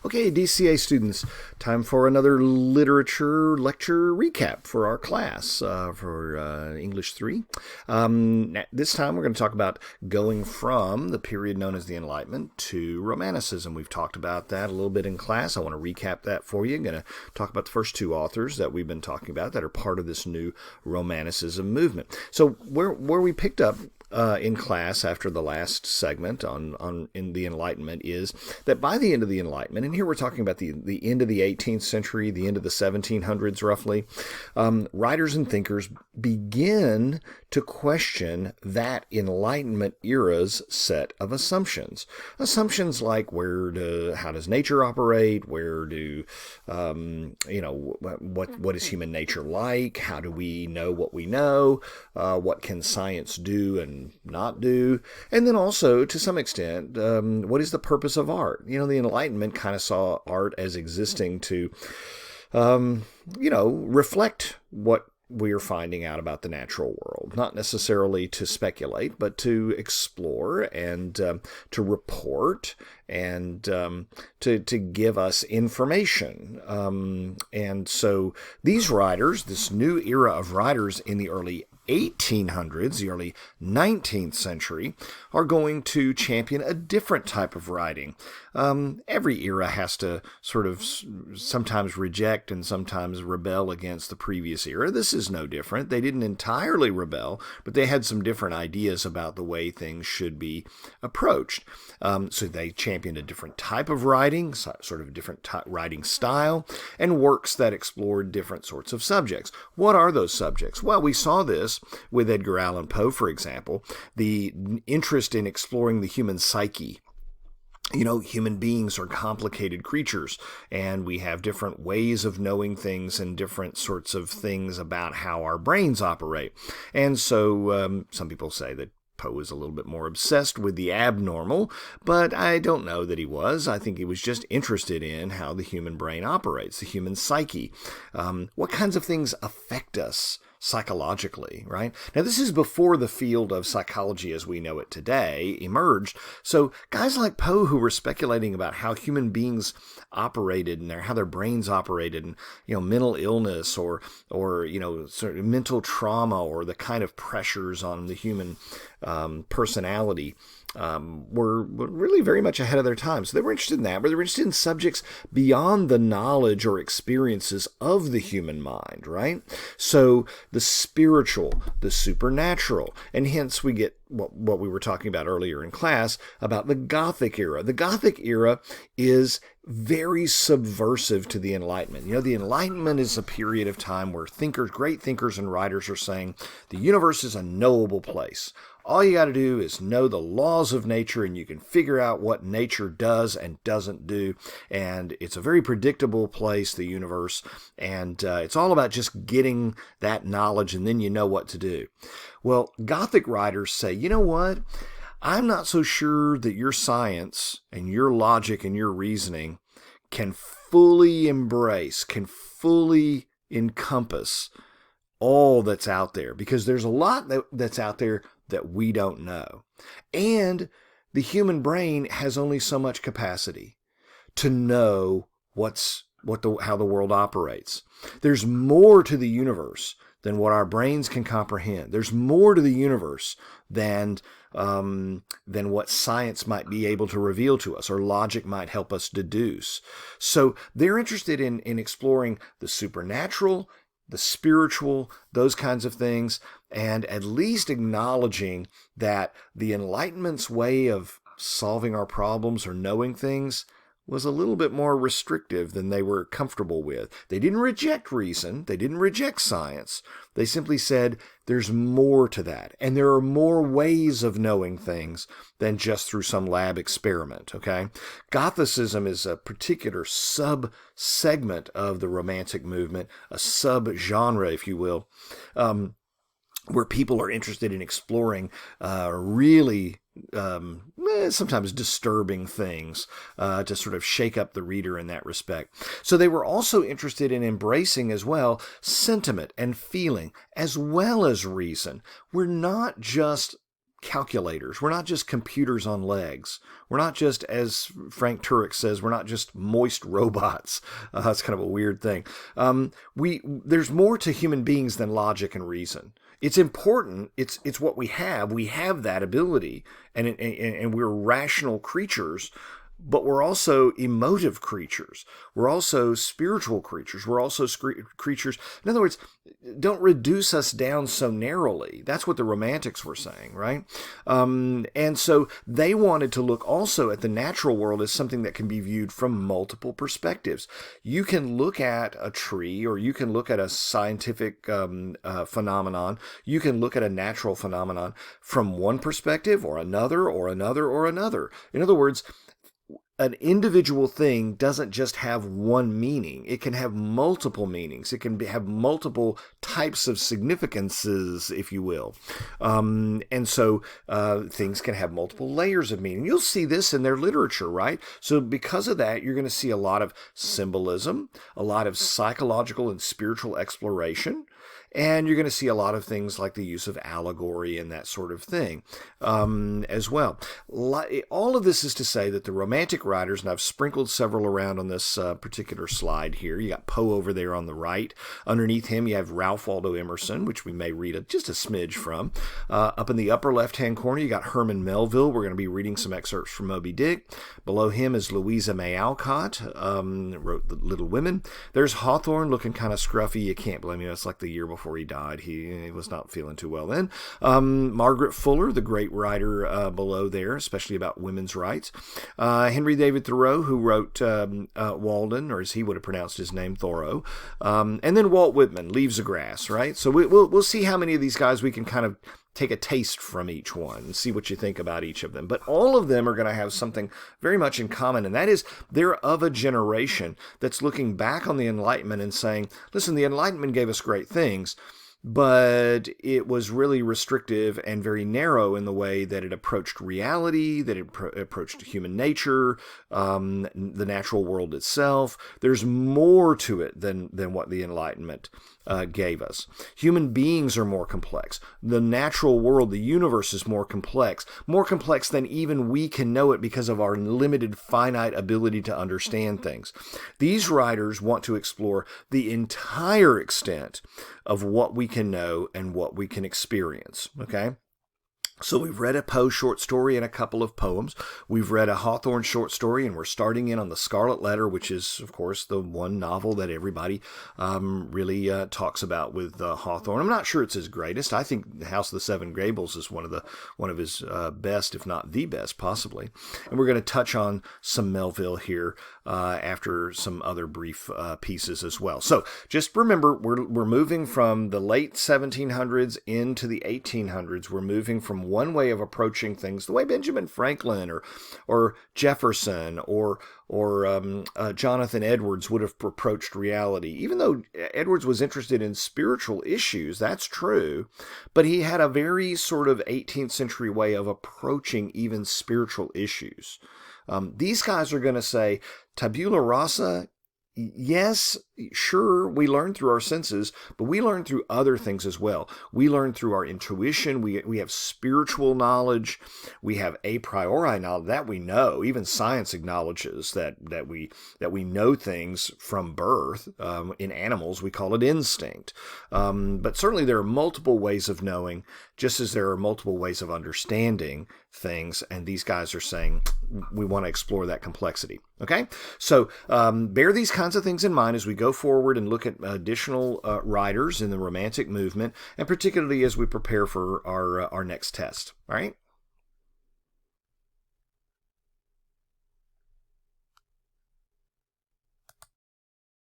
Okay, DCA students, time for another literature lecture recap for our class for English 3. This time we're going to talk about going from the period known as the Enlightenment to Romanticism. We've talked about that a little bit in class. I want to recap that for you. I'm going to talk about the first two authors that we've been talking about that are part of this new Romanticism movement. So where we picked up in class after the last segment in the Enlightenment is that by the end of the Enlightenment, and here we're talking about the end of the 18th century, the end of the 1700s roughly, writers and thinkers begin to question that Enlightenment era's set of assumptions. Assumptions like how does nature operate? What is human nature like? How do we know what we know? What can science do and not do? And then also, to some extent, what is the purpose of art? The Enlightenment kind of saw art as existing to, reflect what we are finding out about the natural world, not necessarily to speculate, but to explore and to report and to give us information. And so these writers, this new era of writers in the early 1800s, the early 19th century, are going to champion a different type of writing. Every era has to sort of sometimes reject and sometimes rebel against the previous era. This is no different. They didn't entirely rebel, but they had some different ideas about the way things should be approached. So they championed a different type of writing, sort of a different writing style, and works that explored different sorts of subjects. What are those subjects? Well, we saw this with Edgar Allan Poe, for example, the interest in exploring the human psyche. Human beings are complicated creatures, and we have different ways of knowing things and different sorts of things about how our brains operate. And so some people say that Poe is a little bit more obsessed with the abnormal, but I don't know that he was. I think he was just interested in how the human brain operates, the human psyche. What kinds of things affect us psychologically, right? Now, this is before the field of psychology as we know it today emerged. So guys like Poe, who were speculating about how human beings operated and how their brains operated, and mental illness or sort of mental trauma or the kind of pressures on the human personality, were really very much ahead of their time. So they were interested in that, but they were interested in subjects beyond the knowledge or experiences of the human mind, right? So the spiritual, the supernatural, and hence we get what we were talking about earlier in class about the Gothic era. The Gothic era is very subversive to the Enlightenment. The Enlightenment is a period of time where great thinkers and writers are saying the universe is a knowable place. All you got to do is know the laws of nature, and you can figure out what nature does and doesn't do. And it's a very predictable place, the universe. And it's all about just getting that knowledge, and then you know what to do. Well, Gothic writers say, you know what? I'm not so sure that your science and your logic and your reasoning can fully embrace, can fully encompass all that's out there, because there's a lot that's out there that we don't know. And the human brain has only so much capacity to know how the world operates. There's more to the universe than what our brains can comprehend. There's more to the universe than what science might be able to reveal to us or logic might help us deduce. So they're interested in exploring the supernatural, the spiritual, those kinds of things, and at least acknowledging that the Enlightenment's way of solving our problems or knowing things was a little bit more restrictive than they were comfortable with. They didn't reject reason. They didn't reject science. They simply said there's more to that, and there are more ways of knowing things than just through some lab experiment, okay? Gothicism is a particular sub-segment of the Romantic movement, a sub-genre, if you will, where people are interested in exploring really sometimes disturbing things to sort of shake up the reader in that respect. So they were also interested in embracing as well sentiment and feeling as well as reason. We're not just calculators. We're not just computers on legs. We're not just, as Frank Turek says, we're not just moist robots. That's kind of a weird thing. There's more to human beings than logic and reason. It's important. It's what we have. We have that ability, and we're rational creatures. But we're also emotive creatures. We're also spiritual creatures. We're also creatures. In other words, don't reduce us down so narrowly. That's what the Romantics were saying, right? And so they wanted to look also at the natural world as something that can be viewed from multiple perspectives. You can look at a tree, or you can look at a scientific phenomenon. You can look at a natural phenomenon from one perspective, or another, or another, or another. In other words, an individual thing doesn't just have one meaning. It can have multiple meanings. It can have multiple types of significances, if you will. And so things can have multiple layers of meaning. You'll see this in their literature, right? So because of that, you're going to see a lot of symbolism, a lot of psychological and spiritual exploration. And you're going to see a lot of things like the use of allegory and that sort of thing as well. All of this is to say that the Romantic writers, and I've sprinkled several around on this particular slide here. You got Poe over there on the right. Underneath him, you have Ralph Waldo Emerson, which we may read just a smidge from. Up in the upper left-hand corner, you got Herman Melville. We're going to be reading some excerpts from Moby Dick. Below him is Louisa May Alcott, wrote The Little Women. There's Hawthorne, looking kind of scruffy. You can't blame him. It's like the year before he died. He was not feeling too well then. Margaret Fuller, the great writer below there, especially about women's rights. Henry David Thoreau, who wrote Walden, or as he would have pronounced his name, Thoreau. And then Walt Whitman, Leaves of Grass, right? So we'll see how many of these guys we can kind of take a taste from each one and see what you think about each of them. But all of them are going to have something very much in common, and that is they're of a generation that's looking back on the Enlightenment and saying, listen, the Enlightenment gave us great things, but it was really restrictive and very narrow in the way that it approached reality, that it approached human nature, the natural world itself. There's more to it than what the Enlightenment gave us. Human beings are more complex. The natural world, the universe, is more complex than even we can know it because of our limited, finite ability to understand things. These writers want to explore the entire extent of what we can know and what we can experience, okay? So we've read a Poe short story and a couple of poems. We've read a Hawthorne short story, and we're starting in on The Scarlet Letter, which is, of course, the one novel that everybody really talks about with Hawthorne. I'm not sure it's his greatest. I think House of the Seven Gables is one of his best, if not the best, possibly. And we're going to touch on some Melville here after some other brief pieces as well. So just remember, we're moving from the late 1700s into the 1800s. We're moving from one way of approaching things, the way Benjamin Franklin or Jefferson or Jonathan Edwards would have approached reality. Even though Edwards was interested in spiritual issues, that's true, but he had a very sort of 18th century way of approaching even spiritual issues. These guys are going to say, tabula rasa, yes, sure, we learn through our senses, but we learn through other things as well. We learn through our intuition. We have spiritual knowledge. We have a priori knowledge that we know. Even science acknowledges that we know things from birth. In animals, we call it instinct. But certainly there are multiple ways of knowing, just as there are multiple ways of understanding things. And these guys are saying we want to explore that complexity. Okay, so bear these kinds of things in mind as we go forward and look at additional writers in the Romantic movement, and particularly as we prepare for our next test. All right.